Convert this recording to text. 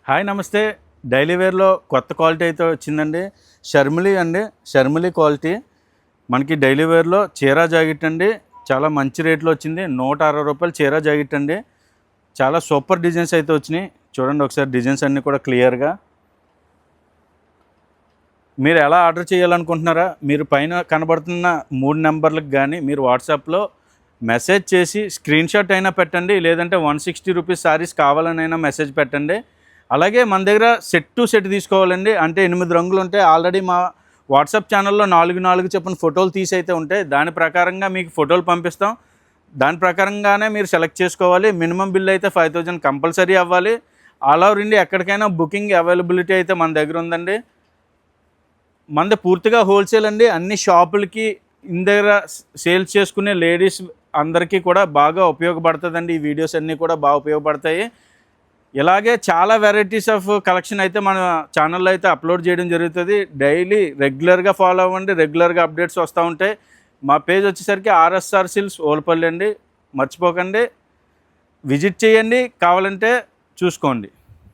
Hi నమస్తే. Daily వేర్లో కొత్త quality అయితే వచ్చిందండి. షర్మిలి అండి, షర్మిలి క్వాలిటీ. మనకి డైలీ వేర్లో చీరా జాకెట్ అండి, చాలా మంచి రేట్లో వచ్చింది. ₹160 చీరా జాకెట్ అండి. చాలా సూపర్ డిజైన్స్ అయితే వచ్చినాయి. చూడండి ఒకసారి డిజైన్స్ అన్నీ కూడా క్లియర్గా. మీరు ఎలా ఆర్డర్ చేయాలనుకుంటున్నారా, మీరు పైన కనబడుతున్న 3 నెంబర్లకు కానీ మీరు వాట్సాప్లో మెసేజ్ చేసి స్క్రీన్ షాట్ అయినా పెట్టండి, లేదంటే ₹160 శారీస్ కావాలనైనా మెసేజ్ పెట్టండి. అలాగే మన దగ్గర సెట్ టు సెట్ తీసుకోవాలండి. అంటే 8 రంగులు ఉంటాయి. ఆల్రెడీ మా వాట్సాప్ ఛానల్లో 4 చొప్పున ఫోటోలు తీసి అయితే ఉంటాయి. దాని ప్రకారంగా మీకు ఫోటోలు పంపిస్తాం. దాని ప్రకారంగానే మీరు సెలెక్ట్ చేసుకోవాలి. మినిమం బిల్ అయితే 5000 కంపల్సరీ అవ్వాలి. ఆల్ ఓవర్ ఇండియా ఎక్కడికైనా బుకింగ్ అవైలబిలిటీ అయితే మన దగ్గర ఉందండి. మనది పూర్తిగా హోల్సేల్ అండి. అన్ని షాపులకి దగ్గర సేల్స్ చేసుకునే లేడీస్ అందరికీ కూడా బాగా ఉపయోగపడుతుందండి. ఈ వీడియోస్ అన్నీ కూడా బాగా ఉపయోగపడతాయి. ఇలాగే చాలా వెరైటీస్ ఆఫ్ కలెక్షన్ అయితే మన ఛానల్లో అయితే అప్లోడ్ చేయడం జరుగుతుంది. డైలీ రెగ్యులర్గా ఫాలో అవ్వండి. రెగ్యులర్గా అప్డేట్స్ వస్తూ ఉంటాయి. మా పేజ్ వచ్చేసరికి ఆర్ఎస్ఆర్ సిల్క్స్ ఓల్పల్లి అండి. మర్చిపోకండి, విజిట్ చేయండి, కావాలంటే చూసుకోండి.